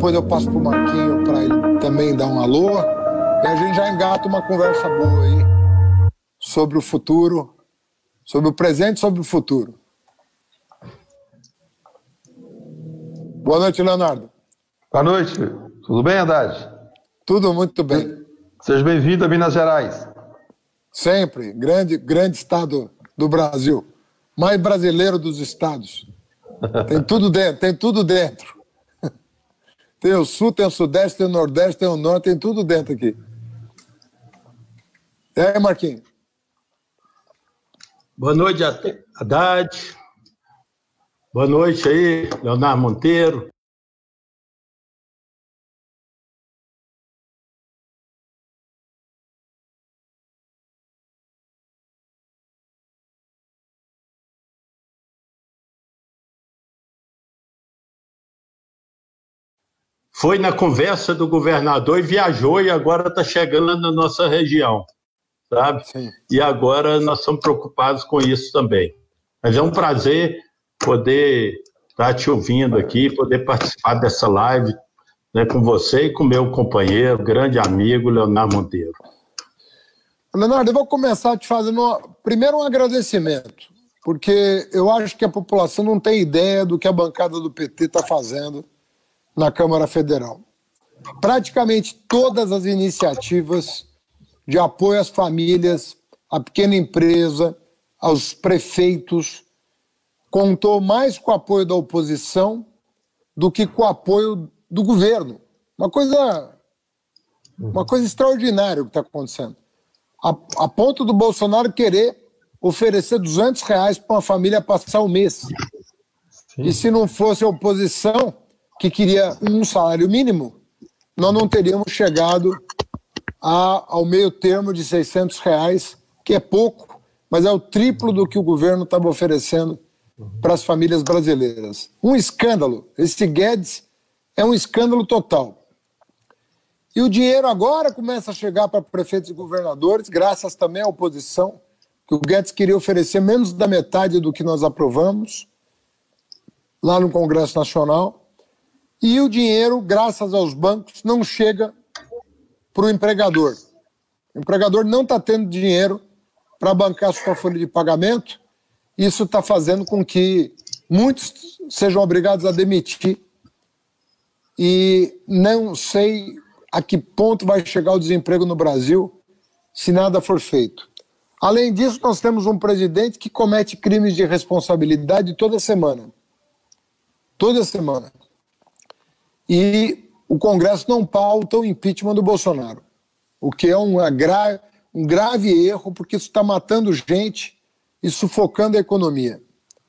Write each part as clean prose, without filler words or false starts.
depois eu passo pro Marquinho para ele também dar um alô, e a gente já engata uma conversa boa aí sobre o futuro, sobre o presente e sobre o futuro. Boa noite, Leonardo. Boa noite. Tudo bem, Haddad? Tudo muito bem. Seja bem-vindo a Minas Gerais. Sempre. Grande estado do Brasil. Mais brasileiro dos estados. Tem tudo dentro. Tem o sul, tem o sudeste, tem o nordeste, tem o norte, tem tudo dentro aqui. E aí, Marquinhos? Boa noite, Haddad. Boa noite aí, Leonardo Monteiro. Foi na conversa do governador e viajou, e agora está chegando na nossa região, sabe? Sim. E agora nós estamos preocupados com isso também. Mas é um prazer poder estar te ouvindo aqui, poder participar dessa live, né, com você e com meu companheiro, grande amigo, Leonardo Monteiro. Leonardo, eu vou começar te fazendo primeiro um agradecimento, porque eu acho que a população não tem ideia do que a bancada do PT está fazendo na Câmara Federal. Praticamente todas as iniciativas de apoio às famílias, à pequena empresa, aos prefeitos, contou mais com o apoio da oposição do que com o apoio do governo. Uma coisa extraordinária o que está acontecendo. A ponto do Bolsonaro querer oferecer R$200 para uma família passar o mês. Sim. E se não fosse a oposição, que queria um salário mínimo, nós não teríamos chegado ao meio termo de R$600, que é pouco, mas é o triplo do que o governo estava oferecendo para as famílias brasileiras. Um escândalo. Esse Guedes é um escândalo total. E o dinheiro agora começa a chegar para prefeitos e governadores, graças também à oposição, que o Guedes queria oferecer menos da metade do que nós aprovamos lá no Congresso Nacional. E o dinheiro, graças aos bancos, não chega para o empregador. O empregador não está tendo dinheiro para bancar sua folha de pagamento. Isso está fazendo com que muitos sejam obrigados a demitir. E não sei a que ponto vai chegar o desemprego no Brasil se nada for feito. Além disso, nós temos um presidente que comete crimes de responsabilidade toda semana. Toda semana. E o Congresso não pauta o impeachment do Bolsonaro, o que é um grave erro, porque isso está matando gente e sufocando a economia.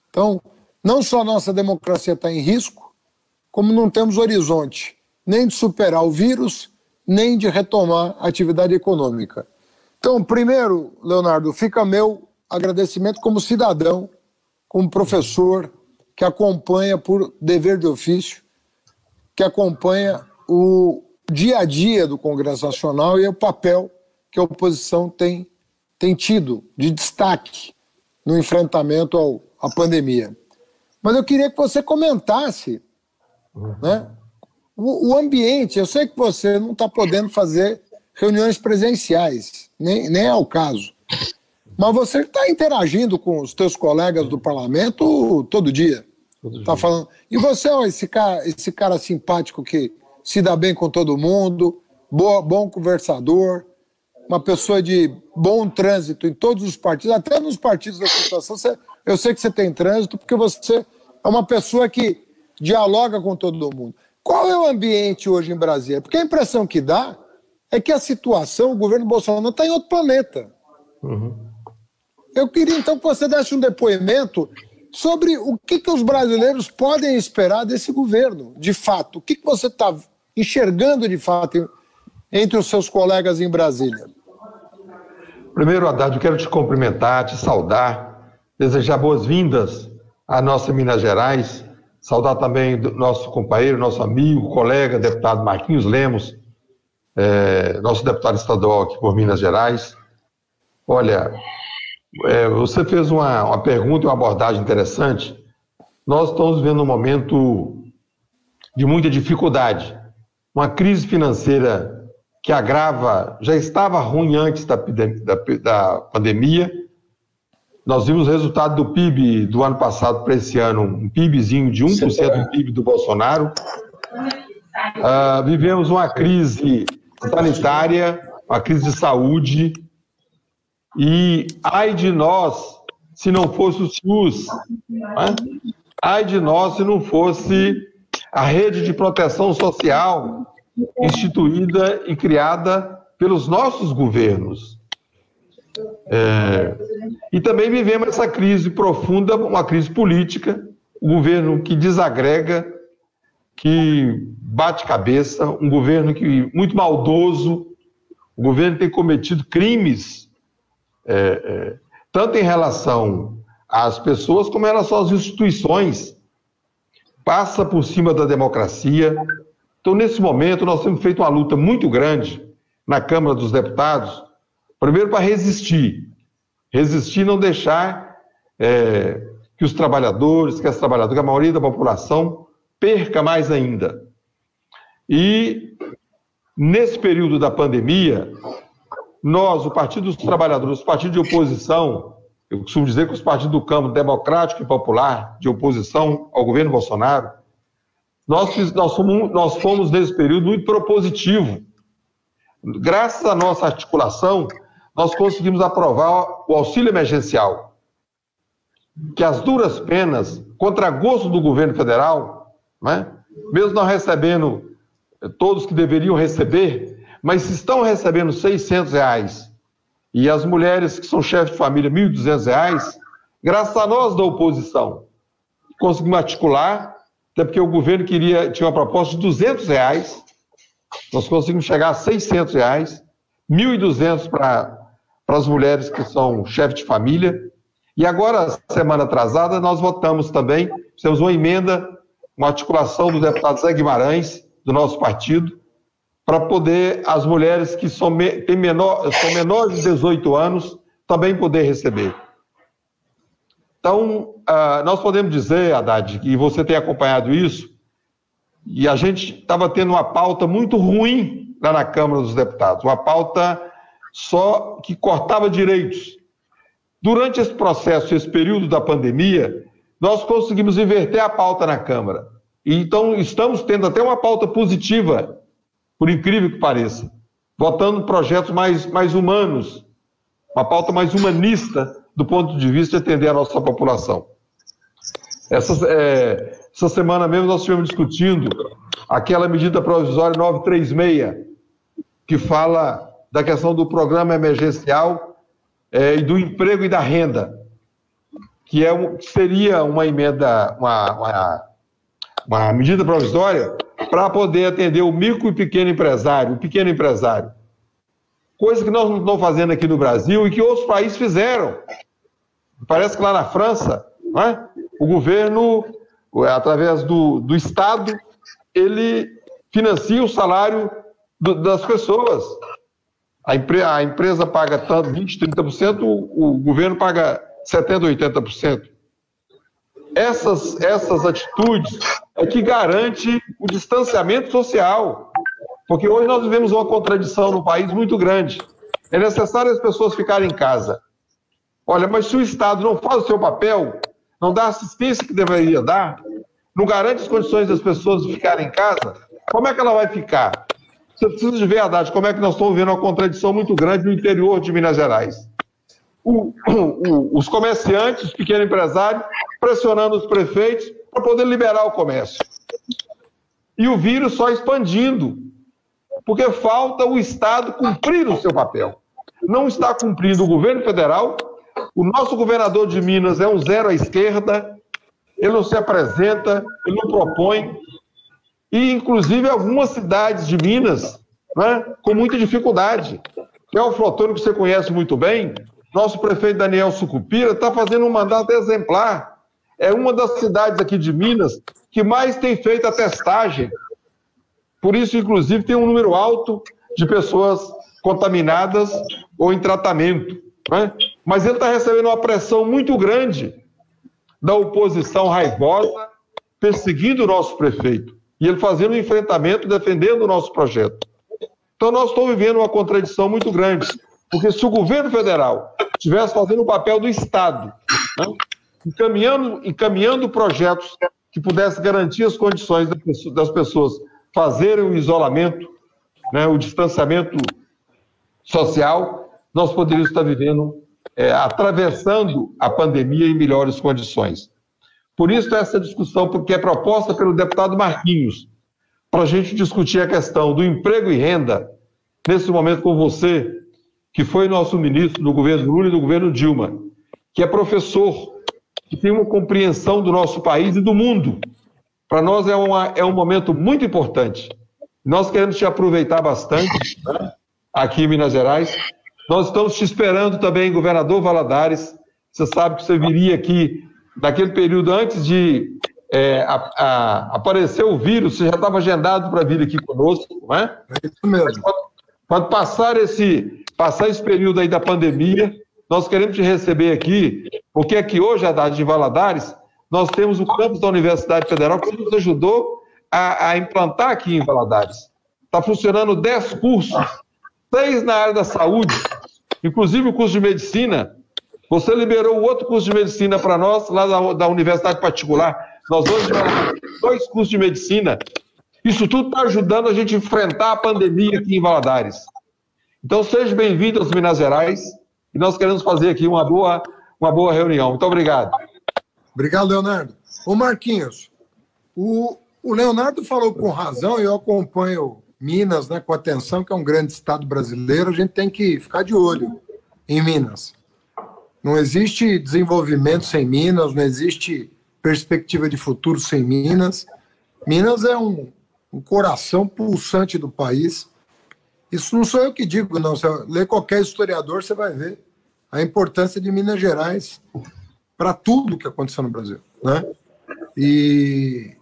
Então, não só a nossa democracia está em risco, como não temos horizonte nem de superar o vírus, nem de retomar a atividade econômica. Então, primeiro, Leonardo, fica meu agradecimento como cidadão, como professor, que acompanha por dever de ofício, que acompanha o dia a dia do Congresso Nacional e o papel que a oposição tem tido de destaque no enfrentamento à pandemia. Mas eu queria que você comentasse, né, o ambiente. Eu sei que você não está podendo fazer reuniões presenciais, nem é o caso, mas você está interagindo com os teus colegas do parlamento todo dia. Tá falando. E você, ó, esse cara simpático que se dá bem com todo mundo, bom conversador, uma pessoa de bom trânsito em todos os partidos, até nos partidos da situação. Eu sei que você tem trânsito porque você é uma pessoa que dialoga com todo mundo. Qual é o ambiente hoje em Brasília? Porque a impressão que dá é que a situação, o governo Bolsonaro está em outro planeta. Uhum. Eu queria então que você desse um depoimento sobre o que os brasileiros podem esperar desse governo, de fato. O que você está enxergando, de fato, entre os seus colegas em Brasília? Primeiro, Haddad, eu quero te cumprimentar, te saudar, desejar boas-vindas à nossa Minas Gerais, saudar também do nosso companheiro, nosso amigo, colega, deputado Marquinhos Lemos, nosso deputado estadual aqui por Minas Gerais. Olha, você fez uma pergunta e uma abordagem interessante. Nós estamos vivendo um momento de muita dificuldade uma crise financeira que agrava, já estava ruim antes da pandemia. Nós vimos o resultado do PIB do ano passado para esse ano, um PIBzinho de 1% do PIB do Bolsonaro. Vivemos uma crise sanitária, uma crise de saúde, e ai de nós se não fosse o SUS, né? Ai de nós se não fosse a rede de proteção social instituída e criada pelos nossos governos. E também vivemos essa crise profunda, uma crise política, um governo que desagrega, que bate cabeça, um governo muito maldoso, o governo tem cometido crimes, tanto em relação às pessoas como em relação às instituições, passa por cima da democracia. Então, nesse momento, nós temos feito uma luta muito grande na Câmara dos Deputados, primeiro para resistir, não deixar que os trabalhadores, que as trabalhadoras, que a maioria da população perca mais ainda. E, nesse período da pandemia, nós, o Partido dos Trabalhadores, os partidos de oposição, eu costumo dizer que os partidos do campo democrático e popular, de oposição ao governo Bolsonaro, nós fomos, nesse período, muito propositivo. Graças à nossa articulação, nós conseguimos aprovar o auxílio emergencial, que as duras penas, contra gosto do governo federal, né, mesmo não recebendo todos que deveriam receber, mas estão recebendo R$600, e as mulheres que são chefes de família R$1.200, graças a nós da oposição, conseguimos articular, até porque o governo tinha uma proposta de R$200, nós conseguimos chegar a R$600, R$1.200 para as mulheres que são chefes de família. E agora, semana atrasada, nós votamos também, fizemos uma emenda, uma articulação do deputado Zé Guimarães, do nosso partido, para poder as mulheres que são menores de 18 anos também poder receber. Então, nós podemos dizer, Haddad, que você tem acompanhado isso, e a gente estava tendo uma pauta muito ruim lá na Câmara dos Deputados, uma pauta só que cortava direitos. Durante esse processo, esse período da pandemia, nós conseguimos inverter a pauta na Câmara. E então, estamos tendo até uma pauta positiva, por incrível que pareça, votando projetos mais humanos, uma pauta mais humanista do ponto de vista de atender a nossa população. Essa semana mesmo nós estivemos discutindo aquela medida provisória 936, que fala da questão do programa emergencial e do emprego e da renda, que seria uma emenda, uma medida provisória para poder atender o micro e pequeno empresário, coisa que nós não estamos fazendo aqui no Brasil e que outros países fizeram. Parece que lá na França, né, o governo, através do Estado, ele financia o salário das pessoas. A empresa paga tanto, 20%, 30%, o governo paga 70%, 80%. Essas atitudes é que garante o distanciamento social, porque hoje nós vivemos uma contradição no país muito grande. É necessário as pessoas ficarem em casa. Olha, mas se o Estado não faz o seu papel, não dá a assistência que deveria dar, não garante as condições das pessoas de ficarem em casa, como é que ela vai ficar? Você precisa de ver, Haddad, como é que nós estamos vendo uma contradição muito grande no interior de Minas Gerais. Os comerciantes, os pequenos empresários, pressionando os prefeitos para poder liberar o comércio. E o vírus só expandindo, porque falta o Estado cumprir o seu papel. Não está cumprindo o governo federal, o nosso governador de Minas é um zero à esquerda, ele não se apresenta, ele não propõe, e inclusive algumas cidades de Minas, né, com muita dificuldade. Teófilo, que você conhece muito bem, nosso prefeito Daniel Sucupira está fazendo um mandato exemplar. É uma das cidades aqui de Minas que mais tem feito a testagem. Por isso, inclusive, tem um número alto de pessoas contaminadas ou em tratamento, né? Mas ele está recebendo uma pressão muito grande da oposição raivosa, perseguindo o nosso prefeito. e ele fazendo um enfrentamento, defendendo o nosso projeto. Então nós estamos vivendo uma contradição muito grande, porque se o governo federal estivesse fazendo o papel do Estado, né, encaminhando projetos que pudessem garantir as condições das pessoas fazerem o isolamento, né, o distanciamento social, nós poderíamos estar vivendo, atravessando a pandemia em melhores condições. Por isso essa discussão, porque é proposta pelo deputado Marquinhos, para a gente discutir a questão do emprego e renda, nesse momento com você, que foi nosso ministro do governo Lula e do governo Dilma, que é professor, que tem uma compreensão do nosso país e do mundo. Para nós é um momento muito importante. Nós queremos te aproveitar bastante, né, aqui em Minas Gerais. Nós estamos te esperando também, governador Valadares. Você sabe que você viria aqui naquele período antes de aparecer o vírus, você já estava agendado para vir aqui conosco, não é? É isso mesmo. Quando passar esse período aí da pandemia, nós queremos te receber aqui, porque aqui hoje, Haddad, de Valadares, nós temos o campus da Universidade Federal que nos ajudou a implantar aqui em Valadares. Está funcionando 10 cursos, 6 na área da saúde, inclusive o curso de medicina. Você liberou o outro curso de medicina para nós, lá da Universidade Particular. Nós hoje temos 2 cursos de medicina. Isso tudo está ajudando a gente a enfrentar a pandemia aqui em Valadares. Então, seja bem-vindo aos Minas Gerais, e nós queremos fazer aqui uma boa reunião. Muito obrigado. Obrigado, Leonardo. Ô, Marquinhos, o Leonardo falou com razão, e eu acompanho Minas, né, com atenção, que é um grande estado brasileiro, a gente tem que ficar de olho em Minas. Não existe desenvolvimento sem Minas, não existe perspectiva de futuro sem Minas. Minas é um coração pulsante do país. Isso não sou eu que digo, não. Se eu ler qualquer historiador, você vai ver a importância de Minas Gerais para tudo que aconteceu no Brasil, né? E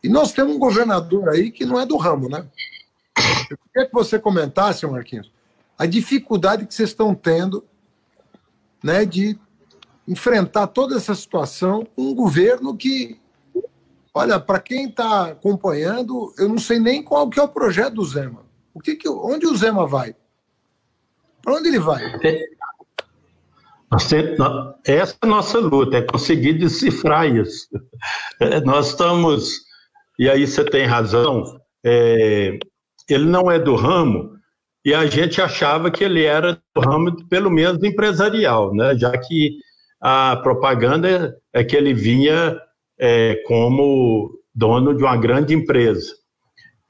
nós temos um governador aí que não é do ramo, né? Eu queria que você comentasse, Marquinhos, a dificuldade que vocês estão tendo, né, de enfrentar toda essa situação com um governo que, olha, para quem está acompanhando, eu não sei nem qual que é o projeto do Zema. Onde o Zema vai? Para onde ele vai? Essa é a nossa luta, é conseguir decifrar isso. Nós estamos, e aí você tem razão, ele não é do ramo, e a gente achava que ele era do ramo, pelo menos, empresarial, né? Já que a propaganda é que ele vinha como dono de uma grande empresa,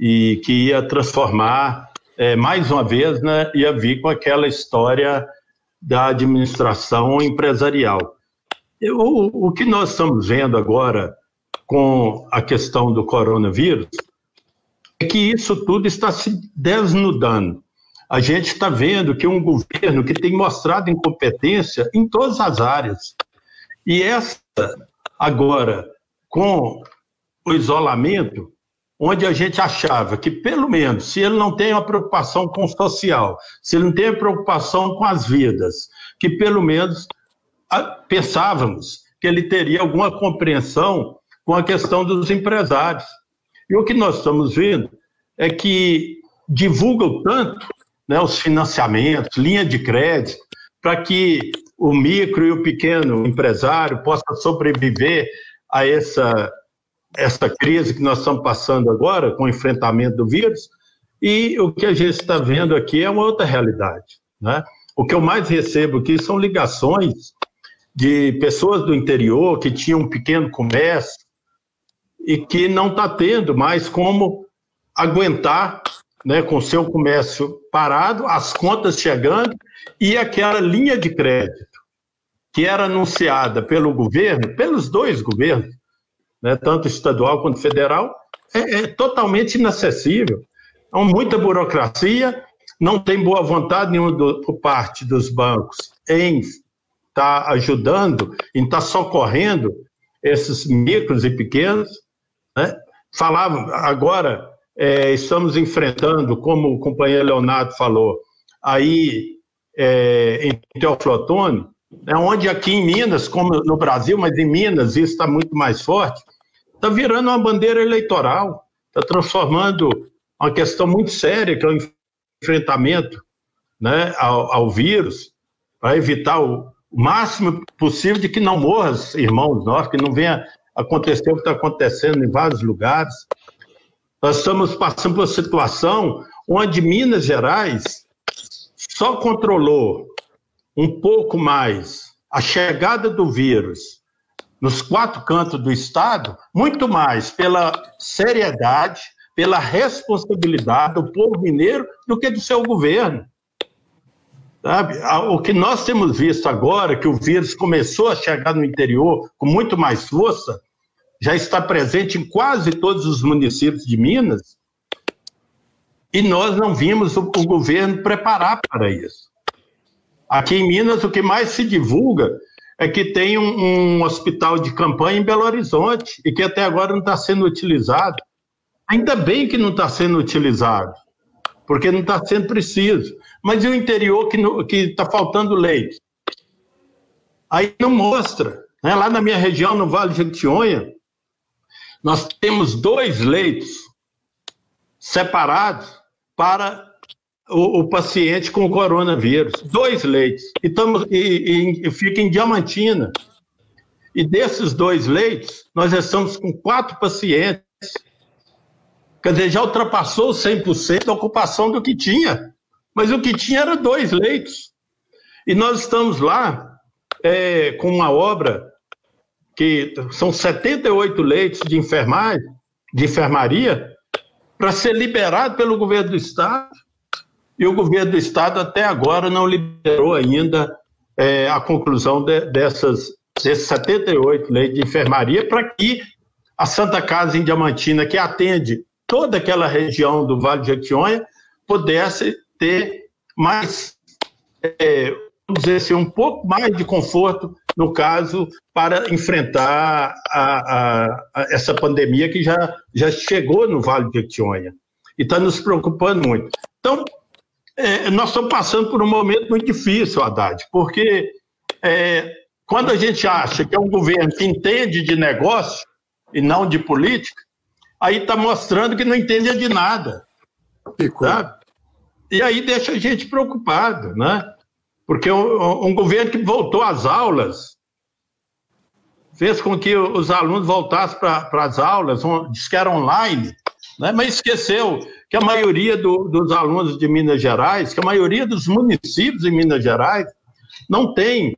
e que ia transformar, mais uma vez, né, ia vir com aquela história da administração empresarial. O que nós estamos vendo agora com a questão do coronavírus é que isso tudo está se desnudando. A gente está vendo que um governo que tem mostrado incompetência em todas as áreas. E essa, agora, com o isolamento, onde a gente achava que, pelo menos, se ele não tem uma preocupação com o social, se ele não tem preocupação com as vidas, que, pelo menos, pensávamos que ele teria alguma compreensão com a questão dos empresários. E o que nós estamos vendo é que divulgam tanto, né, os financiamentos, linha de crédito, para que o micro e o pequeno empresário possa sobreviver a essa crise que nós estamos passando agora, com o enfrentamento do vírus, e o que a gente está vendo aqui é uma outra realidade, né? O que eu mais recebo aqui são ligações de pessoas do interior que tinham um pequeno comércio e que não está tendo mais como aguentar, né, com o seu comércio parado, as contas chegando, e aquela linha de crédito que era anunciada pelo governo, pelos 2 governos, né, tanto estadual quanto federal, é totalmente inacessível. Há muita burocracia, não tem boa vontade nenhuma por parte dos bancos em estar ajudando, em estar socorrendo esses micros e pequenos, né? Falava, agora estamos enfrentando, como o companheiro Leonardo falou, aí em Teoflotone, onde aqui em Minas, como no Brasil, mas em Minas isso está muito mais forte, está virando uma bandeira eleitoral, está transformando uma questão muito séria, que é o enfrentamento, né, ao vírus, para evitar o máximo possível de que não morram irmãos nossos, que não venha acontecer o que está acontecendo em vários lugares. Nós estamos passando por uma situação onde Minas Gerais só controlou um pouco mais a chegada do vírus nos 4 cantos do estado, muito mais pela seriedade, pela responsabilidade do povo mineiro do que do seu governo. Sabe? O que nós temos visto agora, que o vírus começou a chegar no interior com muito mais força, já está presente em quase todos os municípios de Minas, e nós não vimos o governo preparar para isso. Aqui em Minas, o que mais se divulga é que tem um hospital de campanha em Belo Horizonte, e que até agora não está sendo utilizado. Ainda bem que não está sendo utilizado, porque não está sendo preciso. Mas e o interior que está faltando leite? Aí não mostra. Né? Lá na minha região, no Vale de Jequitinhonha, nós temos 2 leitos separados para o paciente com o coronavírus. 2 leitos. E fica em Diamantina. E desses 2 leitos, nós estamos com 4 pacientes. Quer dizer, já ultrapassou 100% da ocupação do que tinha. Mas o que tinha era 2 leitos. E nós estamos lá com uma obra que são 78 leitos de enfermaria para ser liberado pelo governo do Estado. E o governo do Estado até agora não liberou ainda a conclusão desses 78 leitos de enfermaria para que a Santa Casa em Diamantina, que atende toda aquela região do Vale de Jequitinhonha, pudesse ter mais, vamos dizer assim, um pouco mais de conforto, no caso, para enfrentar essa pandemia que já chegou no Vale de Jequitinhonha e está nos preocupando muito. Então, nós estamos passando por um momento muito difícil, Haddad, porque quando a gente acha que é um governo que entende de negócio e não de política, aí está mostrando que não entende de nada. Sabe? E aí deixa a gente preocupado, né? Porque um governo que voltou às aulas, fez com que os alunos voltassem para as aulas, disse que era online, né? Mas esqueceu que a maioria dos alunos de Minas Gerais, que a maioria dos municípios em Minas Gerais não tem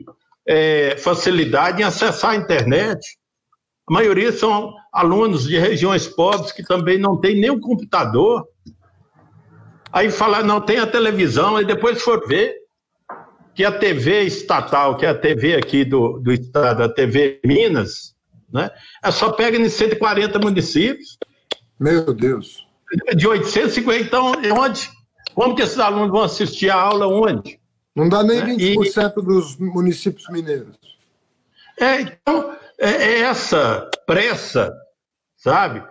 facilidade em acessar a internet. A maioria são alunos de regiões pobres que também não têm nem um computador. Aí fala, não tem a televisão, aí depois for ver que a TV estatal, que é a TV aqui do estado, a TV Minas, né, só pega em 140 municípios. Meu Deus. De 850, então, onde? Como que esses alunos vão assistir a aula onde? Não dá nem 20% dos municípios mineiros. Então, essa pressa, sabe,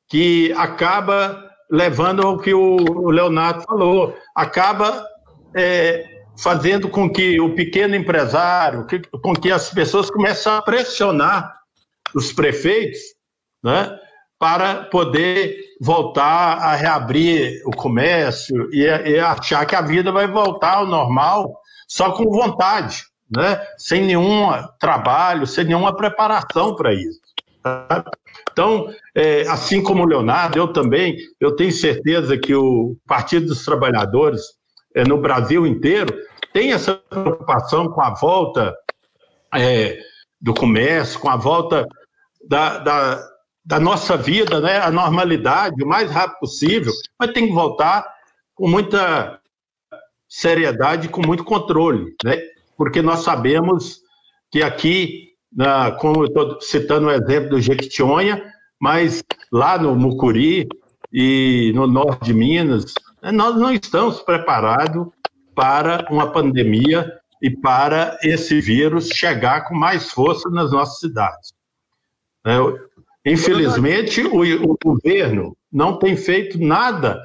que acaba levando ao que o Leonardo falou, acaba fazendo com que o pequeno empresário, com que as pessoas comecem a pressionar os prefeitos, né, para poder voltar a reabrir o comércio e achar que a vida vai voltar ao normal só com vontade, né, sem nenhum trabalho, sem nenhuma preparação para isso. Tá? Então, assim como o Leonardo, eu tenho certeza que o Partido dos Trabalhadores, no Brasil inteiro, tem essa preocupação com a volta do comércio, com a volta da nossa vida, né, a normalidade, o mais rápido possível, mas tem que voltar com muita seriedade e com muito controle, né, porque nós sabemos que aqui, como eu estou citando o exemplo do Jequitinhonha, mas lá no Mucuri e no norte de Minas, nós não estamos preparados para uma pandemia e para esse vírus chegar com mais força nas nossas cidades. Infelizmente, o governo não tem feito nada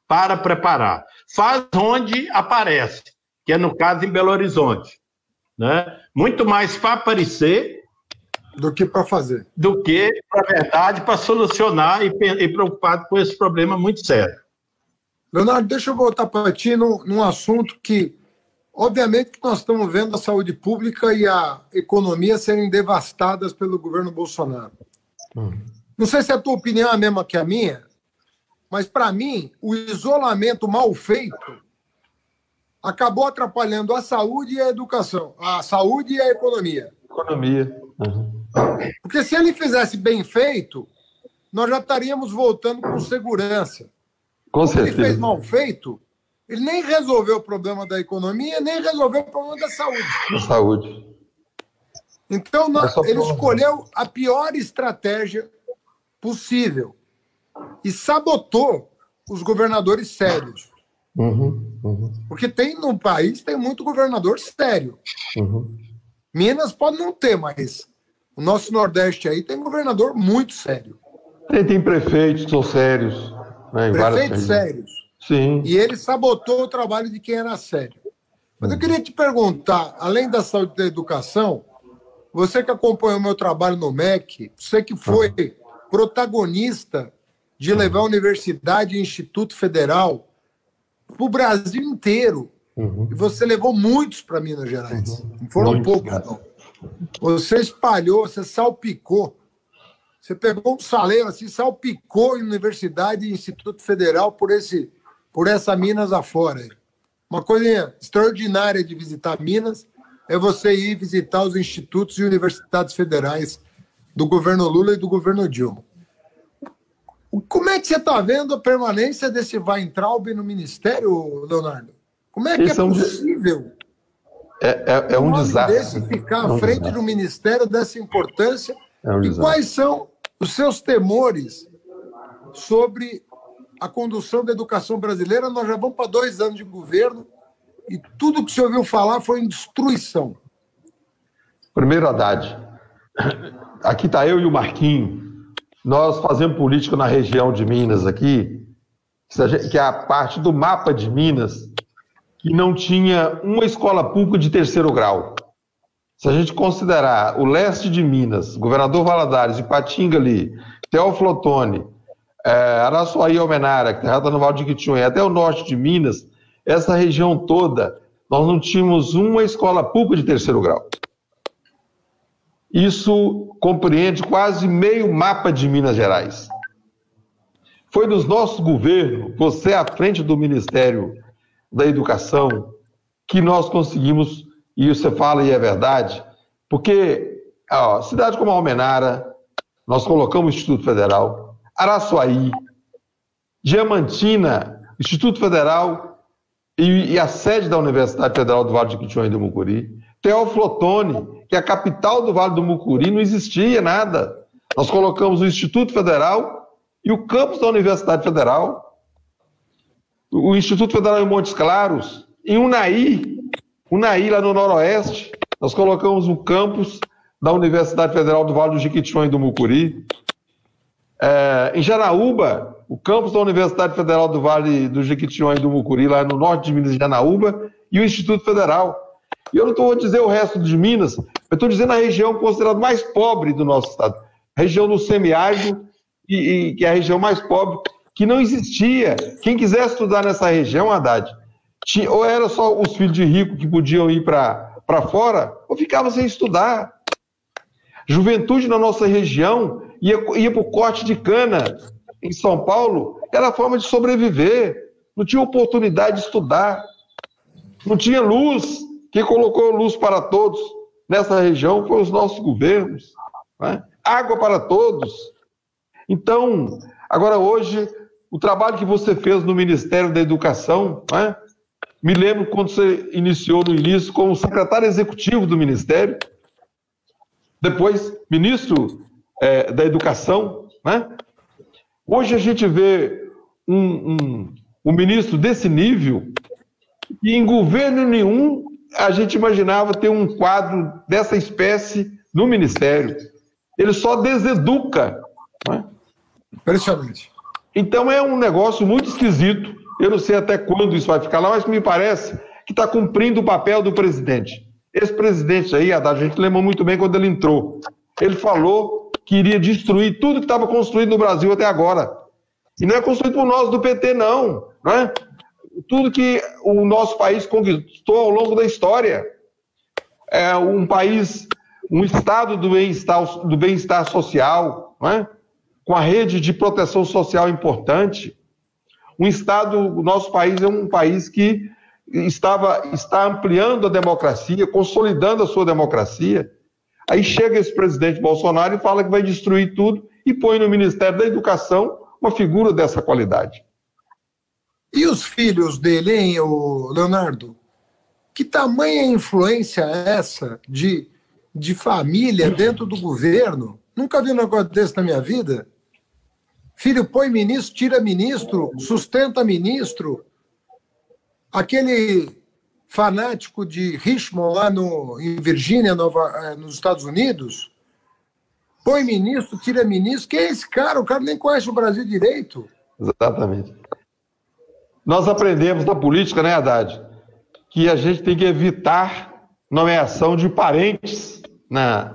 para preparar. Faz onde aparece, que é no caso em Belo Horizonte, né? Muito mais para aparecer Do que para fazer. Do que, na verdade, para solucionar e preocupado com esse problema muito sério. Leonardo, deixa eu voltar para ti num assunto que, obviamente, que nós estamos vendo a saúde pública e a economia serem devastadas pelo governo Bolsonaro. Não sei se a tua opinião é a mesma que a minha, mas, para mim, o isolamento mal feito acabou atrapalhando a saúde e a educação, a saúde e a economia. Porque se ele fizesse bem feito, nós já estaríamos voltando com segurança. Com certeza. Ele fez mal feito, ele nem resolveu o problema da economia, nem resolveu o problema da saúde. Então, ele escolheu a pior estratégia possível e sabotou os governadores sérios. Porque no país tem muito governador sério. Minas pode não ter, mas o nosso Nordeste aí tem governador muito sério. Tem prefeitos que são sérios. Né, prefeitos sérios. Sim. E ele sabotou o trabalho de quem era sério. Mas eu queria te perguntar, além da saúde e da educação, você que acompanhou o meu trabalho no MEC, você que foi protagonista de levar a universidade e Instituto Federal para o Brasil inteiro. E você levou muitos para Minas Gerais. Não foram poucos, não. Você espalhou, você salpicou. Você pegou um saleiro assim, salpicou em Universidade e Instituto Federal por essa Minas afora. Uma coisa extraordinária de visitar Minas é você ir visitar os institutos e universidades federais do governo Lula e do governo Dilma. Como é que você está vendo a permanência desse Weintraub no Ministério, Leonardo? Como é que é possível um desastre desse ficar à frente do Ministério dessa importância? E quais são os seus temores sobre a condução da educação brasileira? Nós já vamos para 2 anos de governo e tudo que você ouviu falar foi em destruição. Primeiro, Haddad, aqui está eu e o Marquinho. Nós fazemos política na região de Minas aqui, que é a parte do mapa de Minas que não tinha uma escola pública de 3º grau. Se a gente considerar o leste de Minas, Governador Valadares, Ipatinga ali, Teófilo Otoni, Araçuaí e Almenara, que está no Vale de Quitinhonha, até o norte de Minas, essa região toda, nós não tínhamos uma escola pública de 3º grau. Isso compreende quase meio mapa de Minas Gerais. Foi nos nossos governos, você à frente do Ministério da Educação, que nós conseguimos, e você fala e é verdade, porque cidade como Almenara, nós colocamos o Instituto Federal, Araçuaí, Diamantina, Instituto Federal e a sede da Universidade Federal do Vale de Quitinhonha e do Mucuri, Teófilo Otoni, que é a capital do Vale do Mucuri, não existia nada. Nós colocamos o Instituto Federal e o campus da Universidade Federal, o Instituto Federal em Montes Claros, em Unai, lá no Noroeste, nós colocamos o campus da Universidade Federal do Vale do Jequitinhonha e do Mucuri. Em Janaúba, o campus da Universidade Federal do Vale do Jequitinhonha e do Mucuri, lá no norte de Minas, Janaúba, e o Instituto Federal. E eu não estou a dizer o resto de Minas, eu estou dizendo a região considerada mais pobre do nosso estado, a região do semiárido, que é a região mais pobre, que não existia. Quem quisesse estudar nessa região, Haddad, ou era só os filhos de rico que podiam ir para fora, ou ficava sem estudar. Juventude na nossa região ia para o corte de cana em São Paulo, era a forma de sobreviver, não tinha oportunidade de estudar, não tinha luz. Quem colocou luz para todos nessa região foi os nossos governos, né? Água para todos. Então, agora hoje, o trabalho que você fez no Ministério da Educação, né? Me lembro quando você iniciou no início como secretário executivo do Ministério, depois ministro da Educação, né? Hoje a gente vê um ministro desse nível e em governo nenhum a gente imaginava ter um quadro dessa espécie no Ministério. Ele só deseduca, né? Impressionante. Então é um negócio muito esquisito. Eu não sei até quando isso vai ficar lá, mas me parece que está cumprindo o papel do presidente. Esse presidente aí, Haddad, a gente lembra muito bem quando ele entrou. ele falou que iria destruir tudo que estava construído no Brasil até agora. E não é construído por nós do PT, não. Não é? Tudo que o nosso país conquistou ao longo da história. É um país, um estado do bem-estar social, não é? Com a rede de proteção social importante. O nosso país é um país que está ampliando a democracia, consolidando a sua democracia. Aí chega esse presidente Bolsonaro e fala que vai destruir tudo e põe no Ministério da Educação uma figura dessa qualidade. E os filhos dele, hein, Leonardo? Que tamanha influência é essa de família dentro do governo? Nunca vi um negócio desse na minha vida. Filho põe ministro, tira ministro, sustenta ministro. Aquele fanático de Richmond lá em Virgínia, nos Estados Unidos, põe ministro, tira ministro. Quem é esse cara? O cara nem conhece o Brasil direito. Exatamente. Nós aprendemos na política, né, Haddad, que a gente tem que evitar nomeação de parentes nas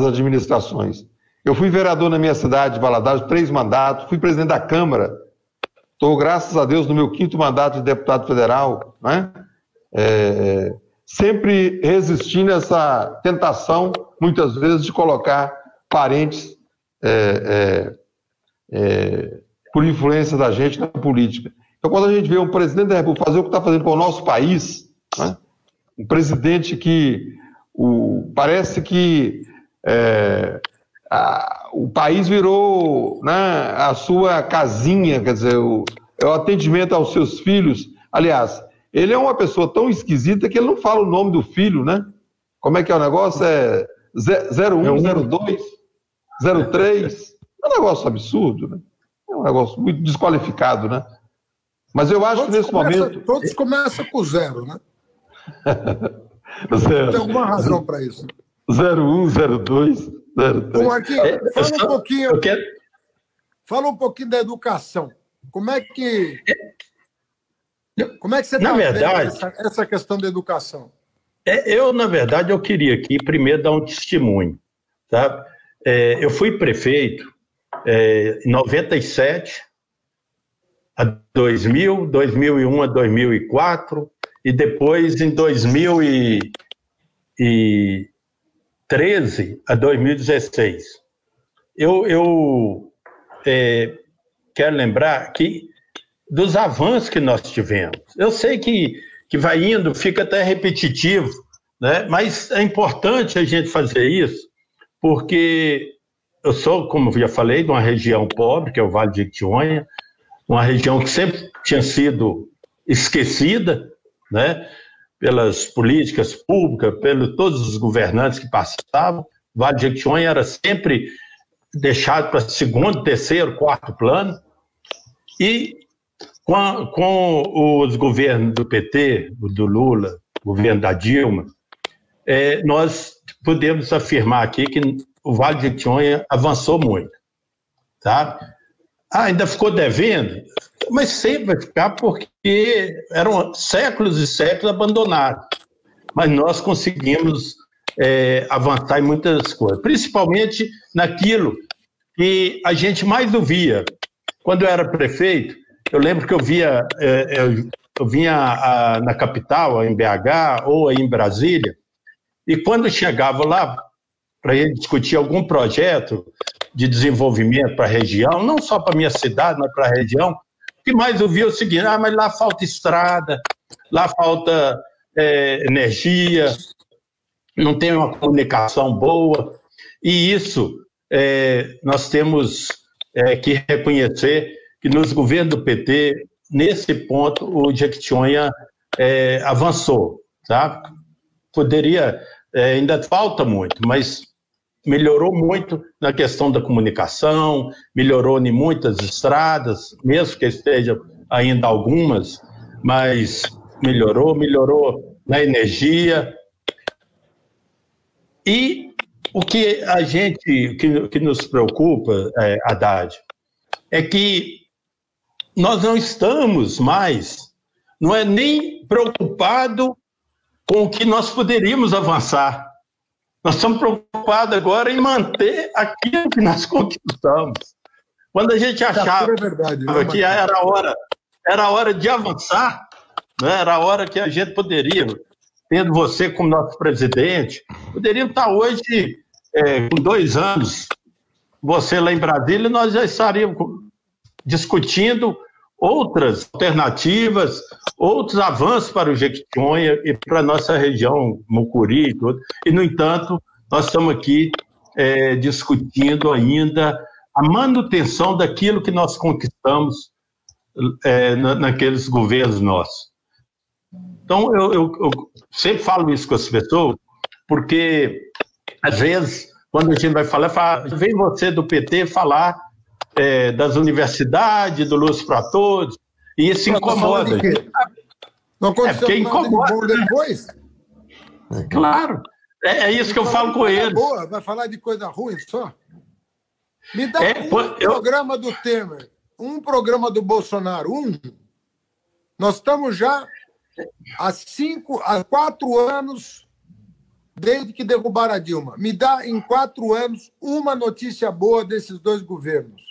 administrações. Eu fui vereador na minha cidade, Valadares, 3 mandatos, fui presidente da Câmara, estou, graças a Deus, no meu 5º mandato de deputado federal, né? Sempre resistindo a essa tentação, muitas vezes, de colocar parentes por influência da gente na política. Então, quando a gente vê um presidente da República fazer o que está fazendo com o nosso país, né? Um presidente que parece que o país virou, né, a sua casinha, quer dizer, o atendimento aos seus filhos. Aliás, ele é uma pessoa tão esquisita que ele não fala o nome do filho, né? Como é que é o negócio? 01, 02, 03. É um negócio absurdo, né? É um negócio muito desqualificado, né? Mas eu acho que nesse momento... Todos começam com 0, né? Zero. Tem alguma razão para isso. 01, 02, 03. Ô, Marquinhos, fala um pouquinho da educação. Como é que você está vendo essa questão da educação? Na verdade, eu queria aqui primeiro dar um testemunho. Tá? Eu fui prefeito em 97, a 2000, 2001 a 2004, e depois em 2013 a 2016. Eu quero lembrar dos avanços que nós tivemos. Eu sei que vai indo, fica até repetitivo, né? Mas é importante a gente fazer isso, porque eu sou, como já falei, de uma região pobre, que é o Vale de Jequitinhonha, uma região que sempre tinha sido esquecida, né? Pelas políticas públicas, pelos todos os governantes que passavam. O Vale de Jequitinhonha era sempre deixado para 2º, 3º, 4º plano. E com os governos do PT, do Lula, o governo da Dilma, nós podemos afirmar aqui que o Vale de Jequitinhonha avançou muito. Tá? Ainda ficou devendo, mas sempre vai ficar, porque eram séculos e séculos abandonados. Mas nós conseguimos avançar em muitas coisas, principalmente naquilo que a gente mais ouvia. Quando eu era prefeito, eu lembro que eu vinha na capital, em BH ou aí em Brasília, e quando chegava lá para discutir algum projeto de desenvolvimento para a região, não só para a minha cidade, mas para a região, o que mais eu via é o seguinte: mas lá falta estrada, lá falta energia, não tem uma comunicação boa, e isso nós temos que reconhecer que nos governos do PT, nesse ponto, o Jequitinhonha avançou, tá? Poderia, ainda falta muito, mas melhorou muito na questão da comunicação, melhorou em muitas estradas, mesmo que esteja ainda algumas, mas melhorou na energia. E o que que nos preocupa, Haddad, é que nós não estamos mais, não é nem preocupado com o que nós poderíamos avançar. Nós estamos preocupados agora em manter aquilo que nós conquistamos. Quando a gente achava que era hora de avançar, né? Era a hora que a gente poderia, tendo você como nosso presidente, poderia estar hoje, com 2 anos, você lá em Brasília, nós já estaríamos discutindo outras alternativas, outros avanços para o Jequitinhonha e para a nossa região, Mucuri e tudo. E, no entanto, nós estamos aqui discutindo ainda a manutenção daquilo que nós conquistamos naqueles governos nossos. Então, eu sempre falo isso com as pessoas, porque, às vezes, quando a gente vai falar, vem você do PT falar das universidades, do Luz para Todos, e isso incomoda. Não aconteceu porque incomoda, nada de bom depois? Claro, é isso que eu falo com eles. Boa, vai falar de coisa ruim só? Me dá programa do Temer, um programa do Bolsonaro, Nós estamos já há 4 anos desde que derrubaram a Dilma. Me dá em 4 anos uma notícia boa desses 2 governos.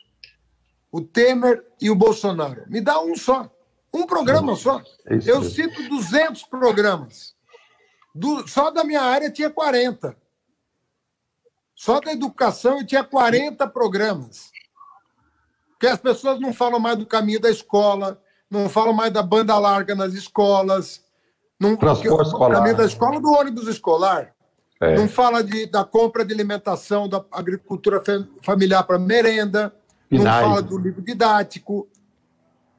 O Temer e o Bolsonaro. Me dá um só. Um programa só. Eu cito 200 programas. Só da minha área tinha 40. Só da educação eu tinha 40 programas. Porque as pessoas não falam mais do caminho da escola, não falam mais da banda larga nas escolas, transporte escolar. O caminho da escola do ônibus escolar. Não fala da compra de alimentação, da agricultura familiar para merenda, não fala do livro didático.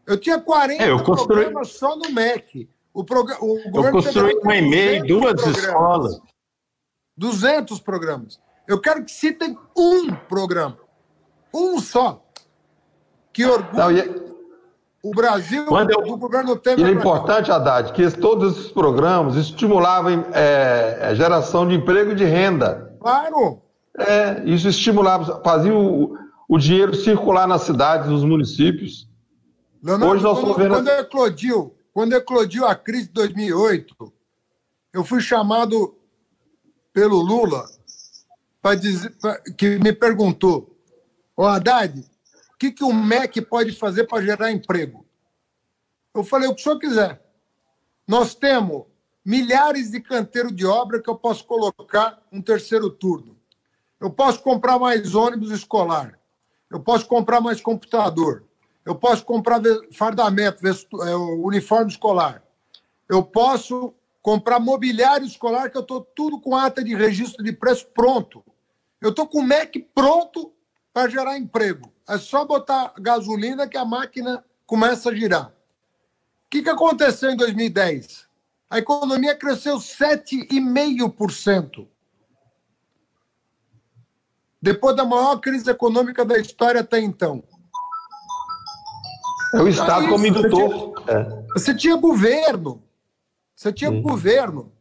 Eu tinha 40 programas só no MEC. Eu construí um e-mail, 2 escolas. 200 programas. Eu quero que citem um programa. Um só. Que orgulho o Brasil do governo Temer. E é importante, Haddad, que todos esses programas estimulavam a geração de emprego e de renda. Claro. Isso estimulava, fazia o dinheiro circular nas cidades, nos municípios. Leonardo, hoje nós estamos vendo... Quando eclodiu a crise de 2008, eu fui chamado pelo Lula que me perguntou: Haddad, o que o MEC pode fazer para gerar emprego? Eu falei: o que o senhor quiser. Nós temos milhares de canteiros de obra que eu posso colocar um 3º turno. Eu posso comprar mais ônibus escolar. Eu posso comprar mais computador. Eu posso comprar fardamento, uniforme escolar. Eu posso comprar mobiliário escolar, que eu estou tudo com ata de registro de preço pronto. Eu estou com o MEC pronto para gerar emprego. É só botar gasolina que a máquina começa a girar. O que aconteceu em 2010? A economia cresceu 7,5%. Depois da maior crise econômica da história até então. O Estado como indutor. Você tinha governo. O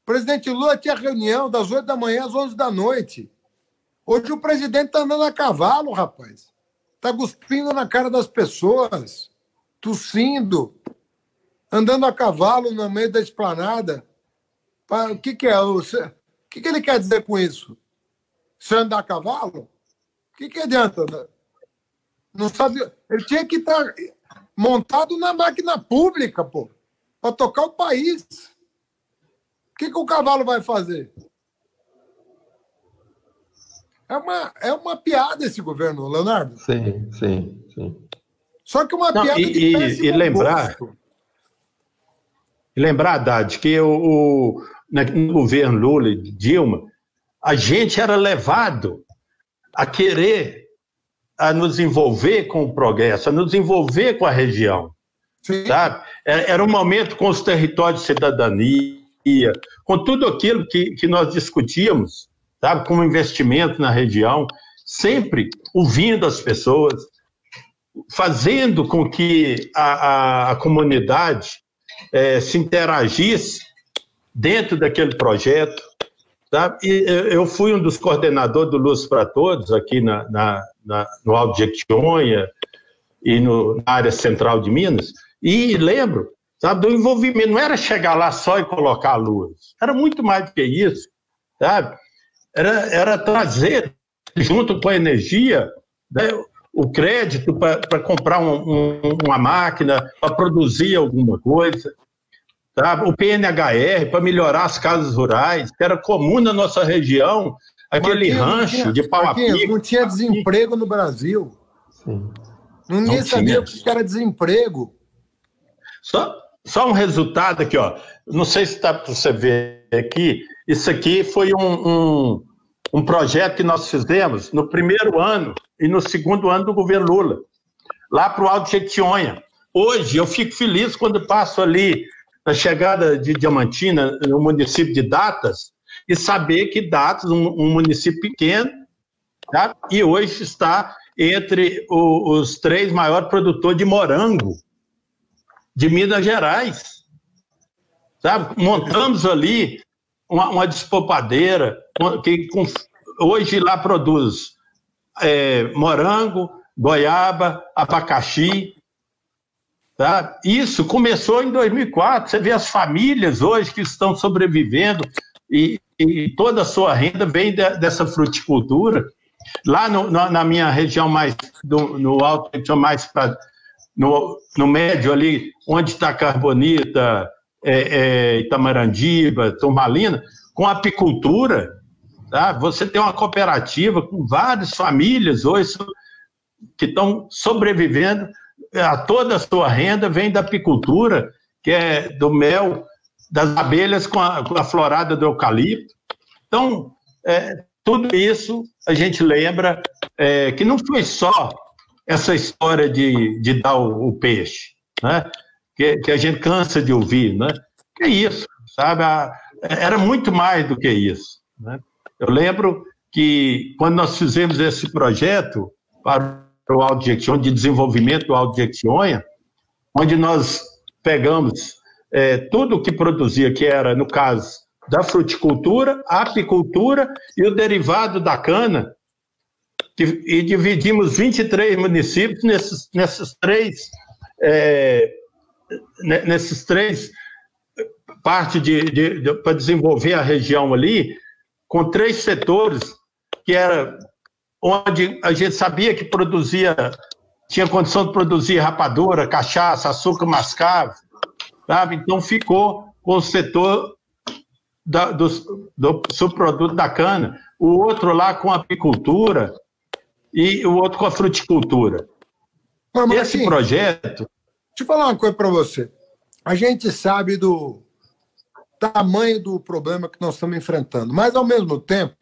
presidente Lula tinha reunião das 8 da manhã às 11 da noite. Hoje o presidente está andando a cavalo, rapaz. Está cuspindo na cara das pessoas, tossindo, andando a cavalo no meio da esplanada. O que é? O que ele quer dizer com isso? Se andar a cavalo? O que adianta? Não sabe. Ele tinha que estar montado na máquina pública, pô, para tocar o país. O que o cavalo vai fazer? É uma piada esse governo, Leonardo. Sim. Só que uma piada de péssimo gosto. E lembrar, Haddad, que no governo Lula e Dilma, a gente era levado a querer nos envolver com o progresso, a nos envolver com a região. Sim. Sabe? Era um momento com os territórios de cidadania, com tudo aquilo que nós discutíamos, sabe? Com investimento na região, sempre ouvindo as pessoas, fazendo com que a comunidade se interagisse dentro daquele projeto. Sabe? E eu fui um dos coordenadores do Luz para Todos aqui no Alto Jequitinhonha e na área central de Minas, e lembro, sabe, do envolvimento. Não era chegar lá só e colocar a luz, era muito mais do que isso, sabe? era trazer, junto com a energia, né, o crédito para comprar uma máquina, para produzir alguma coisa, tá? O PNHR para melhorar as casas rurais, que era comum na nossa região, aquele rancho de pau a pico. Não tinha desemprego no Brasil. Sim. Ninguém sabia o que era desemprego. Só um resultado aqui, ó. Não sei se está para você ver aqui. Isso aqui foi um projeto que nós fizemos no primeiro ano e no segundo ano do governo Lula, lá para o Alto Jequitinhonha. Hoje, eu fico feliz quando passo ali na chegada de Diamantina, no município de Datas, e saber que Datas, um município pequeno, tá? E hoje está entre os 3 maiores produtores de morango de Minas Gerais. Sabe? Montamos ali uma despolpadeira que hoje lá produz morango, goiaba, abacaxi. Tá? Isso começou em 2004. Você vê as famílias hoje que estão sobrevivendo e toda a sua renda vem dessa fruticultura. Lá na minha região mais, no alto, mais no médio ali, onde está Carbonita, Itamarandiba, Turmalina, com apicultura, tá? Você tem uma cooperativa com várias famílias hoje que estão sobrevivendo, toda a sua renda vem da apicultura, que é do mel das abelhas com a florada do eucalipto. Então, tudo isso a gente lembra que não foi só essa história de dar o peixe, né? Que a gente cansa de ouvir, né? Que isso, sabe? Era muito mais do que isso, né? Eu lembro que quando nós fizemos esse projeto para o Alto Jequitinhonha, de desenvolvimento do Alto Jequitinhonha, onde nós pegamos tudo o que produzia, que era, no caso, da fruticultura, a apicultura e o derivado da cana, e dividimos 23 municípios nesses três partes para desenvolver a região ali, com 3 setores, que era onde a gente sabia que tinha condição de produzir rapadura, cachaça, açúcar mascavo, sabe? Então ficou com o setor do subproduto da cana, o outro lá com a apicultura e o outro com a fruticultura. Esse projeto... Deixa eu falar uma coisa para você. A gente sabe do tamanho do problema que nós estamos enfrentando, mas, ao mesmo tempo,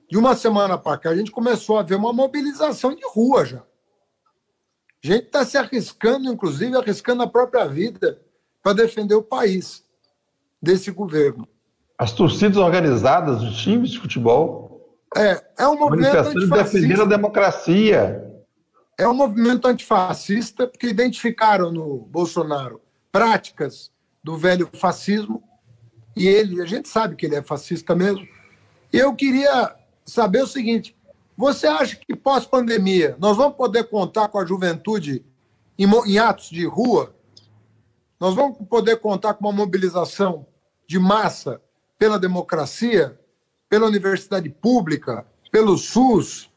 de uma semana para cá, a gente começou a ver uma mobilização de rua já. A gente está se arriscando, inclusive, arriscando a própria vida para defender o país desse governo. As torcidas organizadas, os times de futebol. É um movimento antifascista. Defender a democracia. É um movimento antifascista, porque identificaram no Bolsonaro práticas do velho fascismo, e a gente sabe que ele é fascista mesmo. E eu queria saber o seguinte: você acha que pós-pandemia nós vamos poder contar com a juventude em atos de rua? Nós vamos poder contar com uma mobilização de massa pela democracia, pela universidade pública, pelo SUS?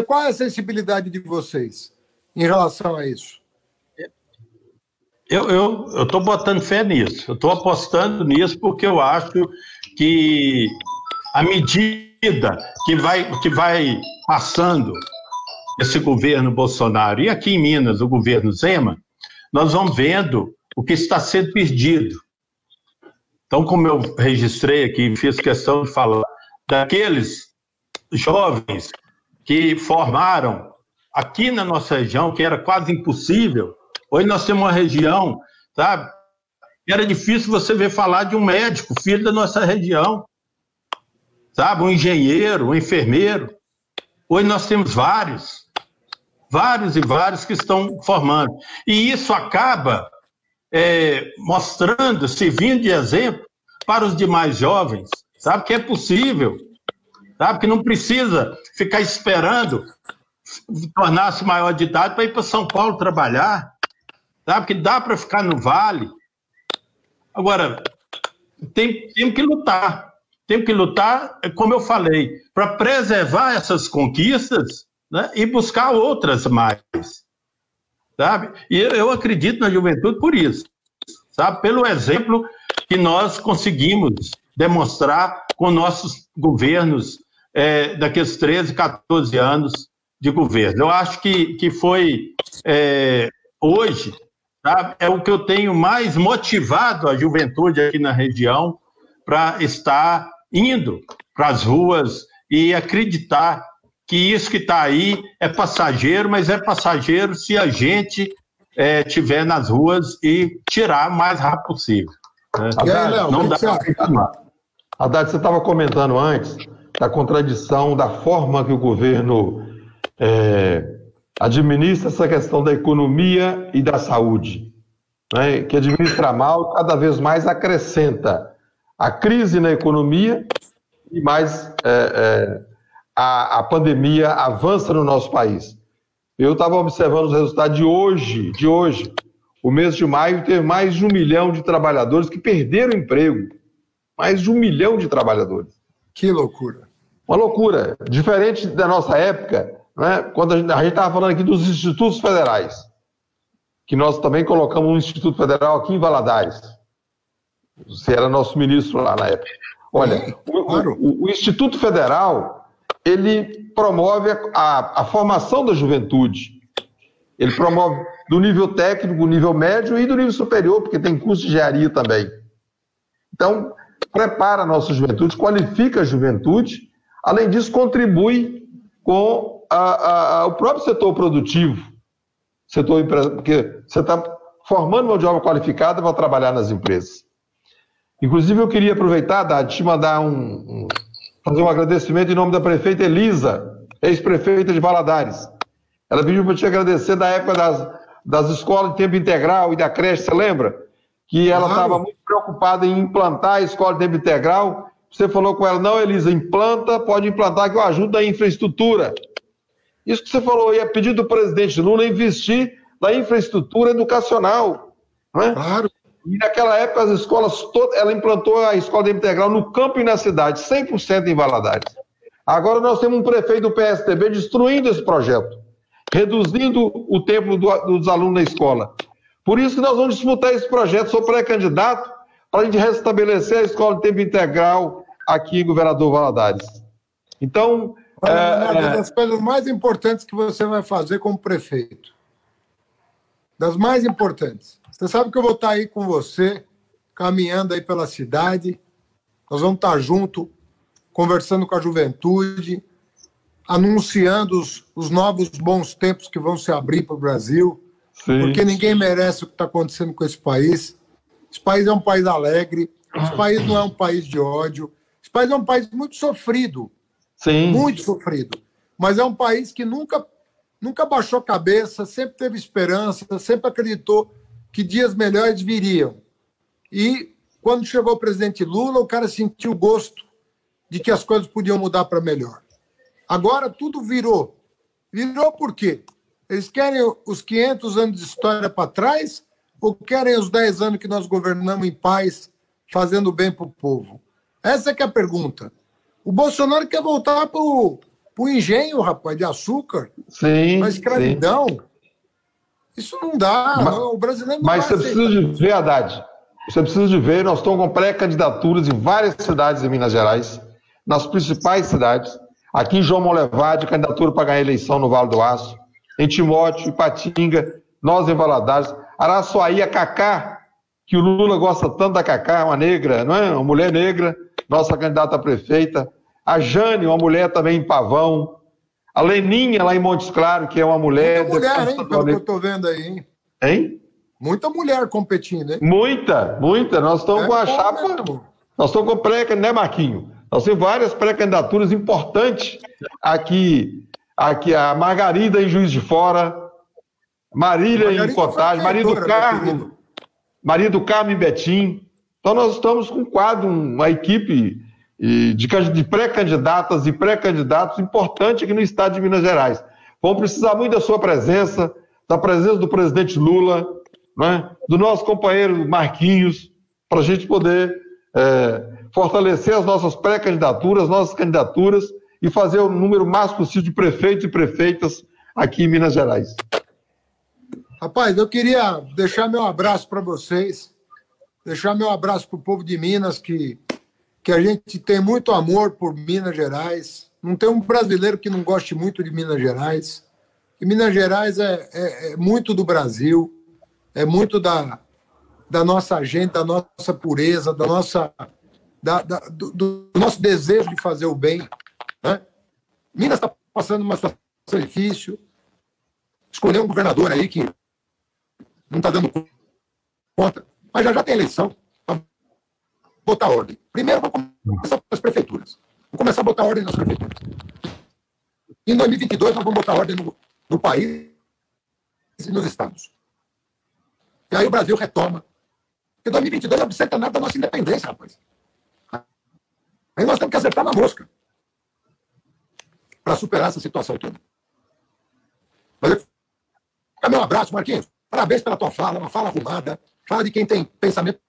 Qual é a sensibilidade de vocês em relação a isso? Eu estou botando fé nisso, eu estou apostando nisso, porque eu acho que à medida que vai passando esse governo Bolsonaro, e aqui em Minas, o governo Zema, nós vamos vendo o que está sendo perdido. Então, como eu registrei aqui, fiz questão de falar daqueles jovens que formaram aqui na nossa região, que era quase impossível. Hoje nós temos uma região, sabe? Era difícil você ver falar de um médico, filho da nossa região, sabe? Um engenheiro, um enfermeiro. Hoje nós temos vários que estão formando. E isso acaba mostrando, servindo de exemplo para os demais jovens, sabe? Que é possível, sabe? Que não precisa ficar esperando tornar-se maior de idade para ir para São Paulo trabalhar, sabe? Que dá para ficar no Vale. Agora, temos que lutar. temos que lutar, como eu falei, para preservar essas conquistas, né, e buscar outras mais, sabe? E eu acredito na juventude por isso, sabe? Pelo exemplo que nós conseguimos demonstrar com nossos governos daqueles 13, 14 anos de governo. Eu acho que foi hoje, sabe, é o que eu tenho mais motivado a juventude aqui na região para estar indo para as ruas e acreditar que isso que está aí é passageiro, mas é passageiro se a gente estiver nas ruas e tirar o mais rápido possível. Né? Haddad, não dá para reclamar. Haddad, você estava comentando antes da contradição da forma que o governo administra essa questão da economia e da saúde, né? Que administra mal, cada vez mais acrescenta a crise na economia e mais a pandemia avança no nosso país. Eu estava observando os resultados de hoje. O mês de maio teve mais de 1 milhão de trabalhadores que perderam o emprego. Mais de 1 milhão de trabalhadores. Que loucura. Uma loucura. Diferente da nossa época, né, quando a gente estava falando aqui dos institutos federais, que nós também colocamos um instituto federal aqui em Valadares. Você era nosso ministro lá na época. Olha, o Instituto Federal, ele promove a formação da juventude. Ele promove do nível técnico, do nível médio e do nível superior, porque tem curso de engenharia também. Então, prepara a nossa juventude, qualifica a juventude, além disso, contribui com o próprio setor produtivo, porque você está formando mão de obra qualificada para trabalhar nas empresas. Inclusive, eu queria aproveitar, Haddad, te mandar fazer um agradecimento em nome da prefeita Elisa, ex-prefeita de Valadares. Ela pediu para te agradecer da época das escolas de tempo integral e da creche, você lembra? Que ela estava muito preocupada em implantar a escola de tempo integral. Você falou com ela, não, Elisa, pode implantar que eu ajudo na infraestrutura. Isso que você falou aí é pedido do presidente Lula investir na infraestrutura educacional. Não é? Claro. E naquela época as escolas todas, ela implantou a escola de tempo integral no campo e na cidade, 100% em Valadares. Agora nós temos um prefeito do PSDB destruindo esse projeto, reduzindo o tempo dos alunos na escola. Por isso que nós vamos disputar esse projeto, sou pré-candidato, para a gente restabelecer a escola de tempo integral aqui em Governador Valadares. Então... uma das coisas mais importantes que você vai fazer como prefeito. Das mais importantes. Você sabe que eu vou estar aí com você, caminhando aí pela cidade. Nós vamos estar juntos, conversando com a juventude, anunciando os novos bons tempos que vão se abrir para o Brasil. Sim. Porque ninguém merece o que está acontecendo com esse país. Esse país é um país alegre, esse país não é um país de ódio, esse país é um país muito sofrido. Sim. Muito sofrido. Mas é um país que nunca baixou a cabeça, sempre teve esperança, sempre acreditou que dias melhores viriam. E quando chegou o presidente Lula, o cara sentiu o gosto de que as coisas podiam mudar para melhor. Agora tudo virou. Virou por quê? Eles querem os 500 anos de história para trás ou querem os 10 anos que nós governamos em paz, fazendo bem para o povo? Essa é que é a pergunta. O Bolsonaro quer voltar para o engenho, rapaz, de açúcar, sim, para a escravidão. Sim. Isso não dá, o brasileiro não Mas você precisa de ver, Haddad, você precisa de ver, nós estamos com pré-candidaturas em várias cidades de Minas Gerais, nas principais cidades, aqui em João Monlevade, candidatura para ganhar eleição no Vale do Aço, em Timóteo, Ipatinga, nós em Valadares, Araçuaí, a Cacá, que o Lula gosta tanto da Cacá, uma negra, não é? Uma mulher negra, nossa candidata a prefeita, a Jane, uma mulher também em Pavão, a Leninha lá em Montes Claros, que é uma mulher... Muita mulher, hein, pelo que eu estou vendo aí, hein? Hein? Muita mulher competindo, hein? Muita. Nós estamos com a chapa... Mesmo. Nós estamos com pré-candidatura, né, Marquinho? Nós temos várias pré-candidaturas importantes aqui a Margarida em Juiz de Fora, Marília em Contagem, Maria do Carmo em Betim. Então nós estamos com um quadro, uma equipe de pré-candidatas e pré-candidatos importante aqui no estado de Minas Gerais. Vamos precisar muito da sua presença, da presença do presidente Lula, né, do nosso companheiro Marquinhos, para a gente poder fortalecer as nossas pré-candidaturas, nossas candidaturas e fazer o número máximo possível de prefeitos e prefeitas aqui em Minas Gerais. Rapaz, eu queria deixar meu abraço para vocês, deixar meu abraço para o povo de Minas, que a gente tem muito amor por Minas Gerais. Não tem um brasileiro que não goste muito de Minas Gerais. E Minas Gerais é muito do Brasil, é muito da nossa gente, da nossa pureza, do nosso desejo de fazer o bem. Né? Minas está passando uma situação difícil. Escolheu um governador aí que não está dando conta, mas já tem eleição para botar ordem. Primeiro, vamos começar pelas prefeituras. Vamos começar a botar ordem nas prefeituras. Em 2022, nós vamos botar ordem no país e nos estados. E aí o Brasil retoma. Porque 2022 é o bicentenário da nossa independência, rapaz. Aí nós temos que acertar na mosca para superar essa situação toda. Mas meu abraço, Marquinhos. Parabéns pela tua fala, uma fala arrumada. Fala de quem tem pensamento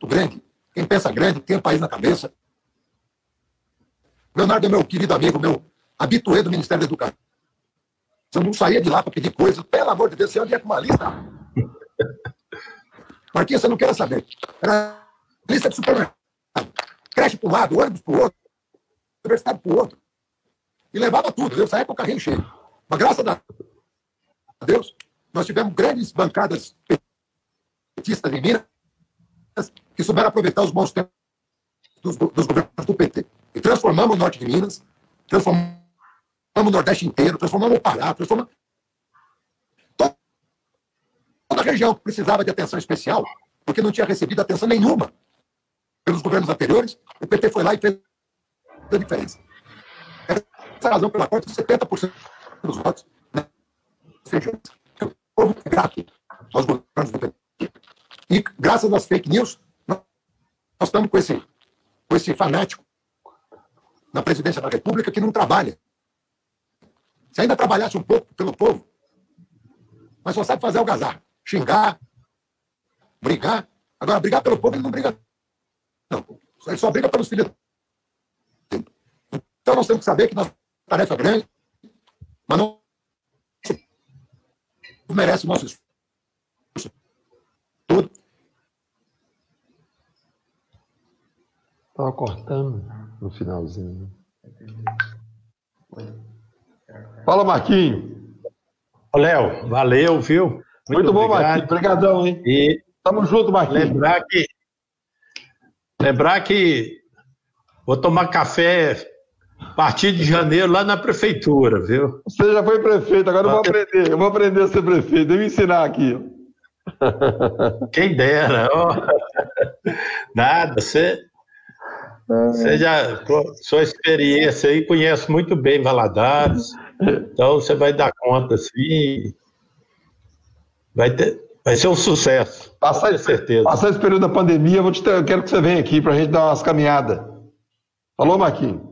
grande, quem pensa grande, tem o país na cabeça. Leonardo é meu querido amigo, meu habitué do Ministério da Educação. Eu não saía de lá para pedir coisa. Pelo amor de Deus, você anda com uma lista. Marquinhos, você não quer saber. Era lista de supermercado. Creche para um lado, ônibus para o outro, universidade para o outro. E levava tudo. Eu saía com o carrinho cheio. Mas graças a Deus, nós tivemos grandes bancadas petistas em Minas que souberam aproveitar os bons tempos dos governos do PT. E transformamos o norte de Minas, transformamos o Nordeste inteiro, transformamos o Pará, transformamos toda a região que precisava de atenção especial, porque não tinha recebido atenção nenhuma pelos governos anteriores. O PT foi lá e fez a diferença. Essa é a razão pela qual 70% dos votos o povo é grato aos governos do PT. E graças às fake news, nós estamos com esse fanático na presidência da República que não trabalha. Se ainda trabalhasse um pouco pelo povo, mas só sabe fazer algazarra, xingar, brigar. Agora, brigar pelo povo, ele não briga. Não, ele só briga pelos filhos. Então, nós temos que saber que nossa tarefa é grande, mas não merece o nosso esforço todo. Estava cortando no finalzinho. Fala, Marquinho. Ô, Léo, valeu, viu? Muito bom, Marquinho. Obrigadão, hein? E tamo junto, Marquinho. Lembrar que vou tomar café a partir de janeiro lá na prefeitura, viu? Você já foi prefeito, agora eu vou aprender a ser prefeito. Deixa eu me ensinar aqui. Quem dera. Nada, você já, com sua experiência aí, conhece muito bem Valadares, então você vai dar conta, assim, vai ser um sucesso, com certeza. Passar esse período da pandemia, eu quero que você venha aqui para a gente dar umas caminhadas. Falou, Marquinhos?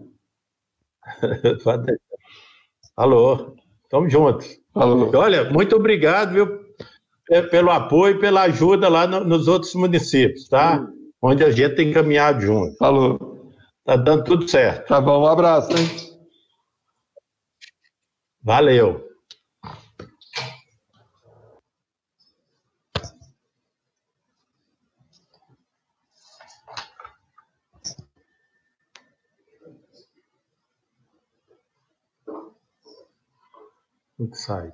Alô, estamos juntos. Alô. Olha, muito obrigado, viu, pelo apoio e pela ajuda lá nos outros municípios, tá? Onde a gente tem caminhado junto. Falou. Tá dando tudo certo. Tá bom, um abraço, hein? Valeu. Sai.